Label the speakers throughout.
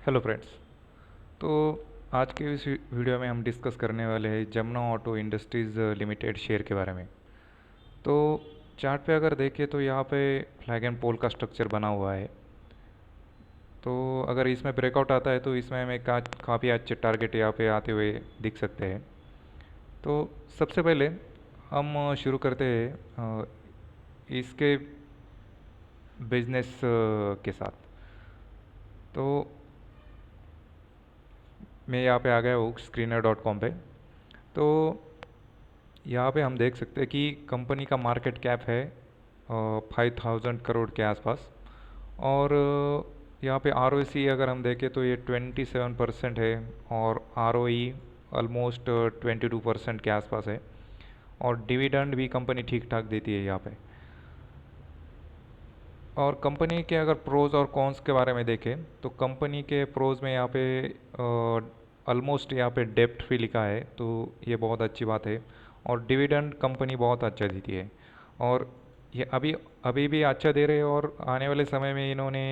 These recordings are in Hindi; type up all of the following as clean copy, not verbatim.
Speaker 1: Hello friends. तो आज के इस वीडियो में हम डिस्कस करने वाले हैं Jamuna auto industries limited share के बारे में। तो चार्ट पे अगर देखें तो यहाँ पे फ्लैग एंड पोल का स्ट्रक्चर बना हुआ है। तो अगर इसमें ब्रेकआउट आता है तो इसमें हमें काफ़ी अच्छे टारगेट यहाँ पे आते हुए दिख सकते हैं। तो सबसे पहले हम शुरू करते हैं इसके बिजनेस के साथ। तो मैं यहाँ पे आ गया हूँ screener.com पे। तो यहाँ पे हम देख सकते हैं कि कंपनी का मार्केट कैप है 5000 करोड़ के आसपास। और यहाँ पे आर अगर हम देखें तो ये 27% है और आर ऑलमोस्ट 22% के आसपास है। और डिविडेंड भी कंपनी ठीक ठाक देती है यहाँ पे। और कंपनी के अगर प्रोज और कॉन्स के बारे में देखें तो कंपनी के प्रोज में यहाँ पे ऑलमोस्ट यहाँ पे डेप्ट फ्री लिखा है, तो ये बहुत अच्छी बात है। और डिविडेंड कंपनी बहुत अच्छा देती है और ये अभी अभी भी अच्छा दे रहे हैं। और आने वाले समय में इन्होंने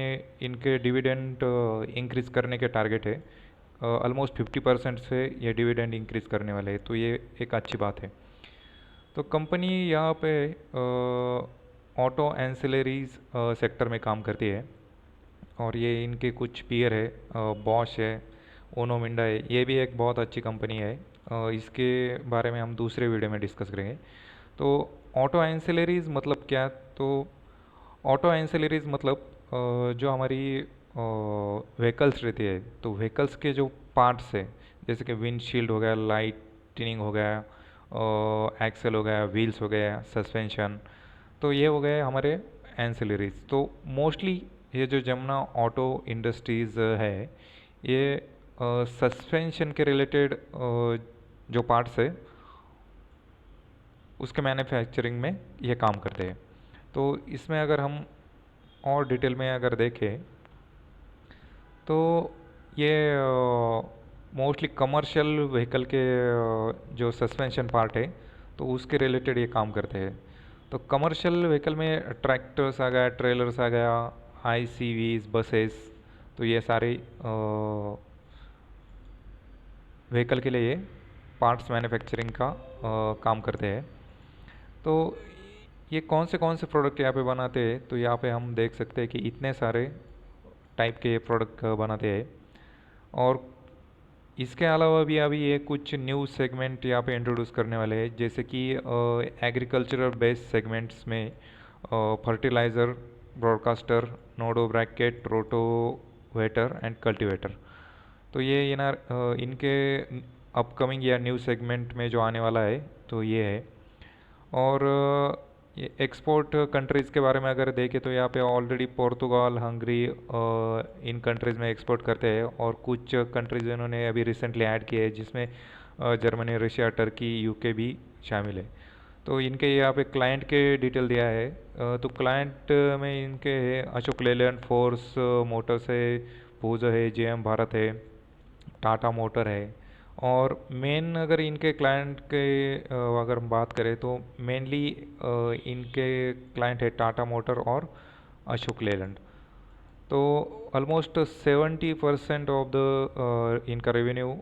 Speaker 1: इनके डिविडेंड इंक्रीज करने के टारगेट है। ऑलमोस्ट 50% से ये डिविडेंड इंक्रीज करने वाले हैं, तो ये एक अच्छी बात है। तो कंपनी यहाँ पे ऑटो एंसिलरीज सेक्टर में काम करती है। और ये इनके कुछ पीयर है, बॉश है, ओनो मिंडा है, ये भी एक बहुत अच्छी कंपनी है। इसके बारे में हम दूसरे वीडियो में डिस्कस करेंगे। तो ऑटो एंसिलरीज मतलब क्या? तो ऑटो एंसिलरीज मतलब जो हमारी व्हीकल्स रहती है, तो व्हीकल्स के जो पार्ट्स है, जैसे कि विंडशील्ड हो गया, लाइटनिंग हो गया, एक्सेल हो गया, व्हील्स हो गया, सस्पेंशन, तो ये हो गए हमारे एंसिलरीज। तो मोस्टली ये जो जमुना ऑटो इंडस्ट्रीज़ है, ये सस्पेंशन के रिलेटेड जो पार्ट्स है उसके मैन्युफैक्चरिंग में ये काम करते हैं। तो इसमें अगर हम और डिटेल में अगर देखें तो ये मोस्टली कमर्शियल व्हीकल के जो सस्पेंशन पार्ट है तो उसके रिलेटेड ये काम करते हैं। तो कमर्शियल व्हीकल में ट्रैक्टर्स आ गया, ट्रेलर्स आ गया, आईसीवीज, बसेस, तो ये सारे व्हीकल के लिए ये पार्ट्स मैन्युफैक्चरिंग का काम करते हैं। तो ये कौन से प्रोडक्ट यहाँ पे बनाते हैं, तो यहाँ पे हम देख सकते हैं कि इतने सारे टाइप के प्रोडक्ट बनाते हैं। और इसके अलावा भी अभी ये कुछ न्यू सेगमेंट यहाँ पे इंट्रोड्यूस करने वाले हैं, जैसे कि एग्रीकल्चरल बेस्ड सेगमेंट्स में फर्टिलाइज़र, ब्रॉडकास्टर, नोडो ब्रैकेट, रोटोवेटर एंड कल्टीवेटर। तो ये इनके अपकमिंग या न्यू सेगमेंट में जो आने वाला है तो ये है। और ये एक्सपोर्ट कंट्रीज़ के बारे में अगर देखें तो यहाँ पे ऑलरेडी पोर्तुगाल, हंगरी इन कंट्रीज़ में एक्सपोर्ट करते हैं। और कुछ कंट्रीज़ इन्होंने अभी रिसेंटली ऐड किए हैं, जिसमें जर्मनी, रशिया, टर्की, यूके भी शामिल है। तो इनके यहाँ पे क्लाइंट के डिटेल दिया है। तो क्लाइंट में इनके है अशोक लेलैंड, फोर्स मोटर्स है, पूजा है, जेएम भारत है, टाटा मोटर है। और मेन अगर इनके क्लाइंट के अगर हम बात करें तो मेनली इनके क्लाइंट है टाटा मोटर और अशोक लेलैंड। तो ऑलमोस्ट 70% ऑफ द इनका रेवेन्यू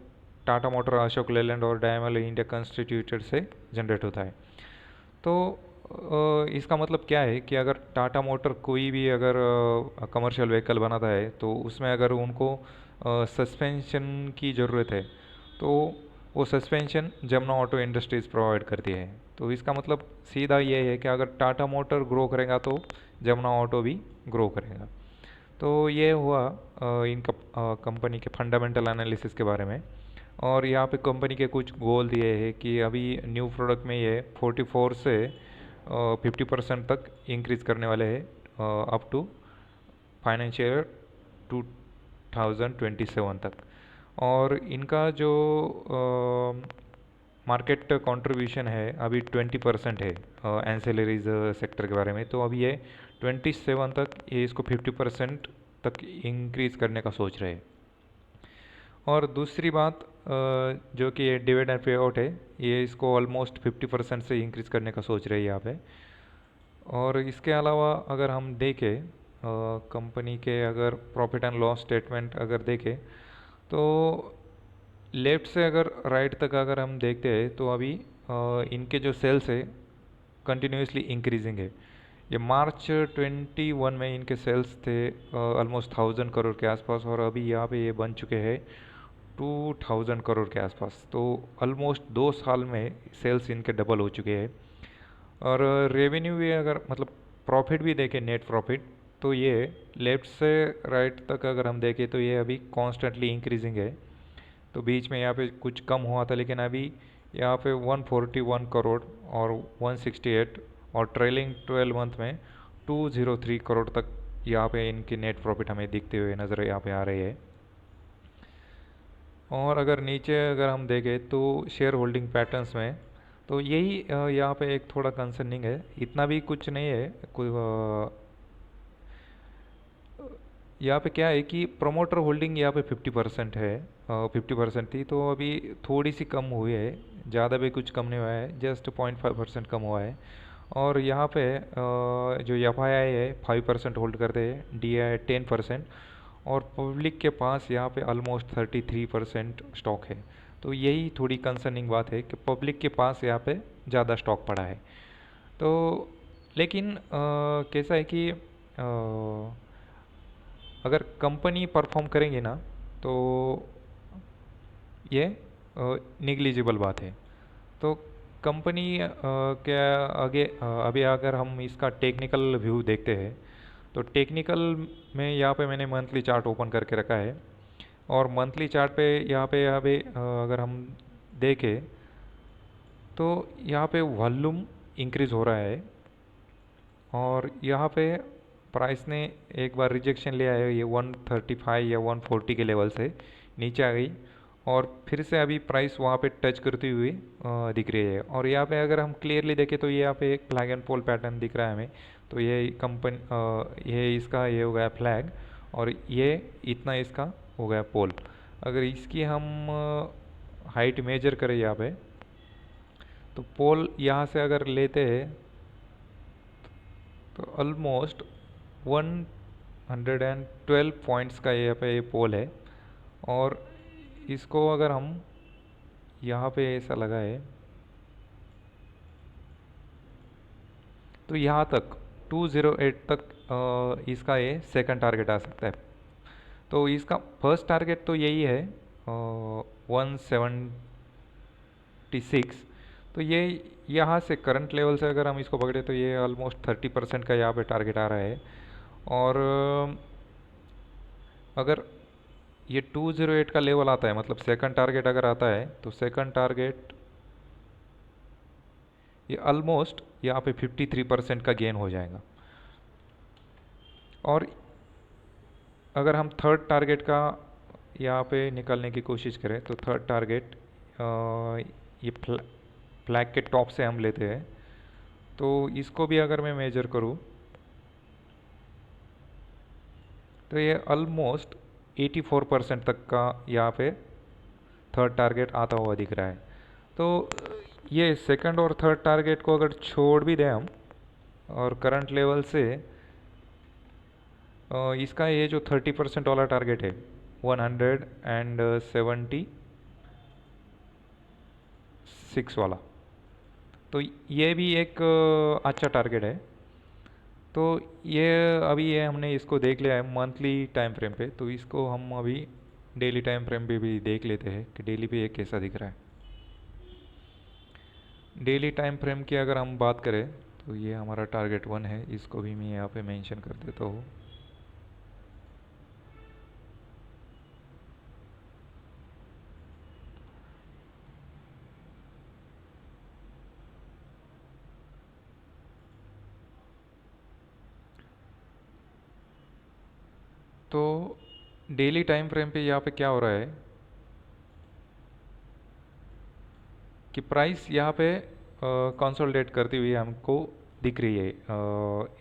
Speaker 1: टाटा मोटर, अशोक लेलैंड और डायमंड इंडिया कंस्टिट्यूटेड से जनरेट होता है। तो इसका मतलब क्या है कि अगर टाटा मोटर कोई भी अगर कमर्शियल व्हीकल बनाता है तो उसमें अगर उनको सस्पेंशन की ज़रूरत है तो वो suspension Jamuna auto industries provide करती है। तो इसका मतलब सीधा ये है कि अगर टाटा मोटर ग्रो करेगा तो जमुना ऑटो भी ग्रो करेगा। तो ये हुआ इनका कंपनी के फंडामेंटल एनालिसिस के बारे में। और यहाँ पे कंपनी के कुछ गोल दिए हैं कि अभी न्यू प्रोडक्ट में ये 44 से 50% तक इंक्रीज करने वाले हैं अप टू फाइनेंशियल 2027 तक। और इनका जो मार्केट कंट्रीब्यूशन है अभी 20% है एंसिलरीज सेक्टर के बारे में। तो अभी ये 27 तक ये इसको 50% तक इंक्रीज करने का सोच रहे हैं। और दूसरी बात जो कि ये डिविडेंड पे आउट है, ये इसको ऑलमोस्ट 50% से इंक्रीज करने का सोच रहे हैं यहाँ पे। और इसके अलावा अगर हम देखें कंपनी के अगर प्रॉफिट एंड लॉस स्टेटमेंट अगर देखें तो लेफ्ट से अगर राइट तक अगर हम देखते हैं तो अभी इनके जो सेल्स है कंटिन्यूसली इंक्रीजिंग है। ये मार्च 21 में इनके सेल्स थे ऑलमोस्ट 1000 करोड़ के आसपास, और अभी यहाँ पे ये बन चुके हैं 2000 करोड़ के आसपास। तो ऑलमोस्ट 2 साल में सेल्स इनके डबल हो चुके हैं। और रेवेन्यू भी अगर मतलब प्रॉफिट भी देखें, नेट प्रॉफिट, तो ये लेफ्ट से राइट तक अगर हम देखें तो ये अभी कॉन्स्टेंटली इंक्रीजिंग है। तो बीच में यहाँ पे कुछ कम हुआ था, लेकिन अभी यहाँ पे 141 करोड़ और 168, और ट्रेलिंग 12 मंथ में 203 करोड़ तक यहाँ पे इनकी नेट प्रॉफिट हमें दिखते हुए नज़र यहाँ पे आ रही है। और अगर नीचे अगर हम देखें तो शेयर होल्डिंग पैटर्न्स में, तो यही यहाँ पे एक थोड़ा कंसर्निंग है। इतना भी कुछ नहीं है कोई यहाँ पे क्या है कि प्रोमोटर होल्डिंग यहाँ पे 50% है, 50% थी, तो अभी थोड़ी सी कम हुई है, ज़्यादा भी कुछ कम नहीं हुआ है, जस्ट 0.5% कम हुआ है। और यहाँ पे जो एफ आई आई है 5% होल्ड करते हैं, डी आई 10%, और पब्लिक के पास यहाँ पे ऑलमोस्ट 33% स्टॉक है। तो यही थोड़ी कंसर्निंग बात है कि पब्लिक के पास यहाँ पे ज़्यादा स्टॉक पड़ा है। तो लेकिन कैसा है कि अगर कंपनी परफॉर्म करेंगे ना तो ये निग्लिजिबल बात है। तो कंपनी के आगे अभी अगर हम इसका टेक्निकल व्यू देखते हैं तो टेक्निकल में यहाँ पे मैंने मंथली चार्ट ओपन करके रखा है, और मंथली चार्ट पे यहाँ पे अगर हम देखें तो यहाँ पे वॉल्यूम इंक्रीज़ हो रहा है, और यहाँ पे प्राइस ने एक बार रिजेक्शन लिया है, ये 135 या 140 के लेवल से नीचे आ गई, और फिर से अभी प्राइस वहाँ पे टच करती हुई दिख रही है। और यहाँ पे अगर हम क्लियरली देखें तो ये यहाँ पे एक फ्लैग एंड पोल पैटर्न दिख रहा है हमें। तो ये कंपनी ये इसका ये हो गया फ्लैग, और ये इतना इसका हो गया पोल। अगर इसकी हम हाइट मेजर करें यहाँ पे, तो पोल यहाँ से अगर लेते हैं तो ऑलमोस्ट 112 पॉइंट्स का यहाँ पे ये पोल है। और इसको अगर हम यहाँ पे ऐसा लगाए तो यहाँ तक 208 तक इसका ये सेकंड टारगेट आ सकता है। तो इसका फर्स्ट टारगेट तो यही है 176। तो ये यहाँ से करंट लेवल से अगर हम इसको पकड़े तो ये ऑलमोस्ट 30% का यहाँ पे टारगेट आ रहा है। और अगर ये 208 का लेवल आता है, मतलब सेकंड टारगेट अगर आता है, तो सेकंड टारगेट ये ऑलमोस्ट यहाँ पे 53% का गेन हो जाएगा। और अगर हम थर्ड टारगेट का यहाँ पे निकालने की कोशिश करें तो थर्ड टारगेट ये फ्लैग के टॉप से हम लेते हैं। तो इसको भी अगर मैं मेजर करूँ तो ये ऑलमोस्ट 84% तक का यहाँ पे थर्ड टारगेट आता हुआ दिख रहा है। तो ये सेकंड और थर्ड टारगेट को अगर छोड़ भी दें हम, और करंट लेवल से इसका ये जो 30% वाला टारगेट है 176 वाला, तो ये भी एक अच्छा टारगेट है। तो ये अभी ये हमने इसको देख लिया है मंथली टाइम फ्रेम पे, तो इसको हम अभी डेली टाइम फ्रेम पे भी देख लेते हैं कि डेली पे ये कैसा दिख रहा है। डेली टाइम फ्रेम की अगर हम बात करें तो ये हमारा टारगेट 1 है, इसको भी मैं यहाँ पे मेंशन कर देता हूँ। तो डेली टाइम फ्रेम पे यहाँ पे क्या हो रहा है कि प्राइस यहाँ पे कंसोलिडेट करती हुई हमको दिख रही है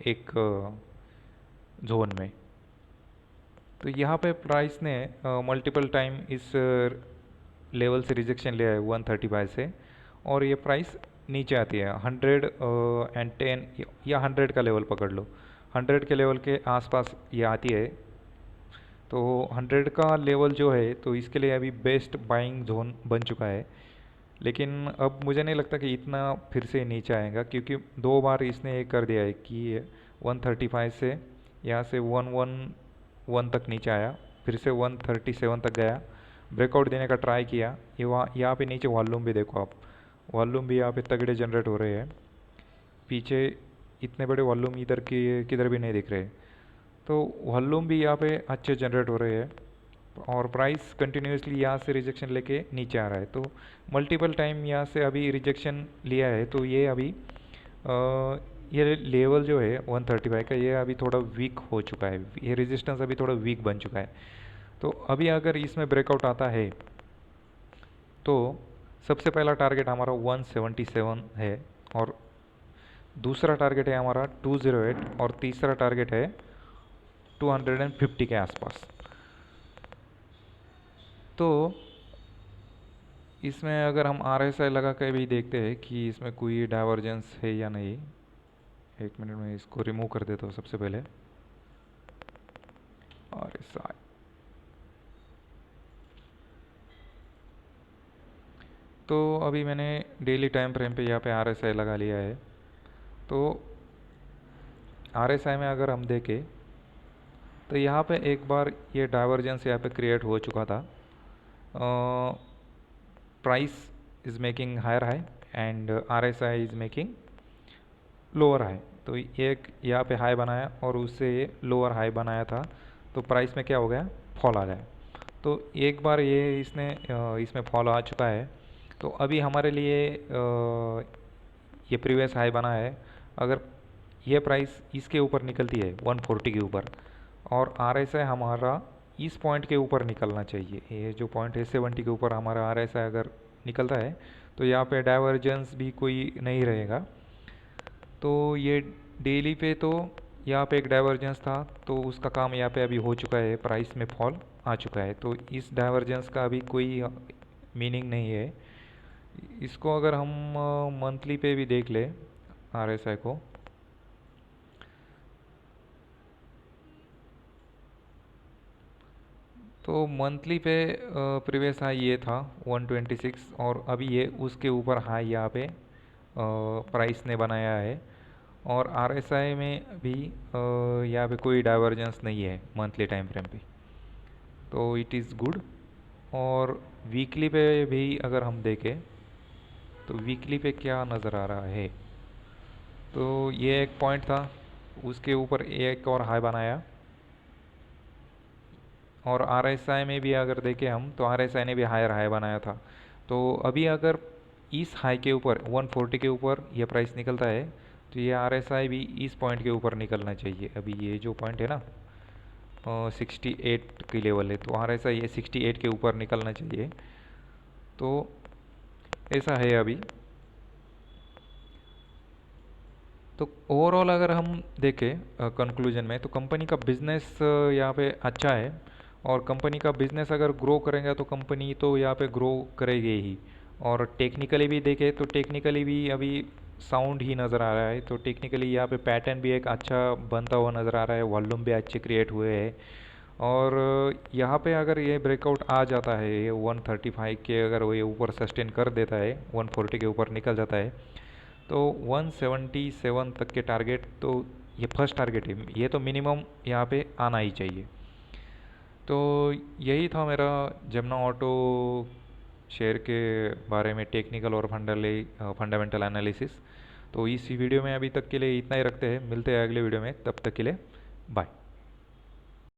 Speaker 1: एक जोन में। तो यहाँ पे प्राइस ने मल्टीपल टाइम इस लेवल से रिजेक्शन लिया है 135 से, और ये प्राइस नीचे आती है 110 या 100 का लेवल पकड़ लो। 100 के लेवल के आसपास ये आती है। तो 100 का लेवल जो है तो इसके लिए अभी बेस्ट बाइंग जोन बन चुका है। लेकिन अब मुझे नहीं लगता कि इतना फिर से नीचे आएगा, क्योंकि 2 बार इसने ये कर दिया है कि 135 से यहाँ से 111 तक नीचे आया, फिर से 137 तक गया, ब्रेकआउट देने का ट्राई किया। ये वहाँ यहाँ पे नीचे वॉल्यूम भी देखो आप, वॉल्यूम भी यहाँ पे तगड़े जनरेट हो रहे हैं। पीछे इतने बड़े वॉल्यूम इधर की किधर भी नहीं दिख रहे। तो वॉल्यूम भी यहाँ पे अच्छे जनरेट हो रहे हैं और प्राइस कंटिन्यूसली यहाँ से रिजेक्शन लेके नीचे आ रहा है। तो मल्टीपल टाइम यहाँ से अभी रिजेक्शन लिया है। तो ये अभी ये लेवल जो है 135 का, ये अभी थोड़ा वीक हो चुका है, ये रेजिस्टेंस अभी थोड़ा वीक बन चुका है। तो अभी अगर इसमें ब्रेकआउट आता है तो सबसे पहला टारगेट हमारा 177 है, और दूसरा टारगेट है हमारा 208, और तीसरा टारगेट है 250 के आसपास। तो इसमें अगर हम RSI लगा के भी देखते हैं कि इसमें कोई डाइवर्जेंस है या नहीं। एक मिनट में इसको रिमूव कर देता हूँ सबसे पहले। RSI तो अभी मैंने डेली टाइम फ्रेम पे यहाँ पे RSI लगा लिया है। तो RSI में अगर हम देखें तो यहाँ पे एक बार ये डाइवर्जेंस यहाँ पे क्रिएट हो चुका था। Price is making higher high and RSI is making lower high. तो एक यहाँ पे हाई बनाया और उससे ये लोअर हाई बनाया था, तो प्राइस में क्या हो गया, फॉल आ गया। तो एक बार ये इसमें फॉल आ चुका है। तो अभी हमारे लिए ये प्रीवियस हाई बना है। अगर ये प्राइस इसके ऊपर निकलती है 140 के ऊपर, और RSI हमारा इस पॉइंट के ऊपर निकलना चाहिए, ये जो पॉइंट है 70 के ऊपर हमारा RSI अगर निकलता है तो यहाँ पे डाइवर्जेंस भी कोई नहीं रहेगा। तो ये डेली पे तो यहाँ पे एक डाइवर्जेंस था, तो उसका काम यहाँ पे अभी हो चुका है, प्राइस में फॉल आ चुका है। तो इस डाइवर्जेंस का अभी कोई मीनिंग नहीं है। इसको अगर हम मंथली पे भी देख ले RSI को, तो मंथली पे प्रीवियस हाई ये था 126, और अभी ये उसके ऊपर हाई यहाँ पे प्राइस ने बनाया है। और RSI में भी यहाँ पे कोई डाइवर्जेंस नहीं है मंथली टाइम फ्रेम पे, तो इट इज़ गुड। और वीकली पे भी अगर हम देखें तो वीकली पे क्या नज़र आ रहा है, तो ये एक पॉइंट था, उसके ऊपर एक और हाई बनाया। और RSI में भी अगर देखें हम तो RSI ने भी हायर हाई बनाया था। तो अभी अगर इस हाई के ऊपर 140 के ऊपर ये प्राइस निकलता है तो ये RSI भी इस पॉइंट के ऊपर निकलना चाहिए। अभी ये जो पॉइंट है ना 68 की लेवल है, तो RSI ये 68 के ऊपर निकलना चाहिए। तो ऐसा है अभी। तो ओवरऑल अगर हम देखें कंक्लूजन में, तो कंपनी का बिजनेस यहाँ पे अच्छा है, और कंपनी का बिजनेस अगर ग्रो करेंगे तो कंपनी तो यहाँ पे ग्रो करेगी ही। और टेक्निकली भी देखें तो टेक्निकली भी अभी साउंड ही नज़र आ रहा है। तो टेक्निकली यहाँ पे पैटर्न भी एक अच्छा बनता हुआ नज़र आ रहा है, वॉल्यूम भी अच्छे क्रिएट हुए हैं। और यहाँ पे अगर ये ब्रेकआउट आ जाता है, ये 135 के अगर वो ये ऊपर सस्टेन कर देता है, 140 के ऊपर निकल जाता है, तो 177 तक के टारगेट, तो ये फर्स्ट टारगेट है, ये तो मिनिमम यहाँ पे आना ही चाहिए। तो यही था मेरा जमुना ऑटो शेयर के बारे में टेक्निकल और फंडामेंटल एनालिसिस। तो इस वीडियो में अभी तक के लिए इतना ही रखते हैं, मिलते हैं अगले वीडियो में, तब तक के लिए बाय।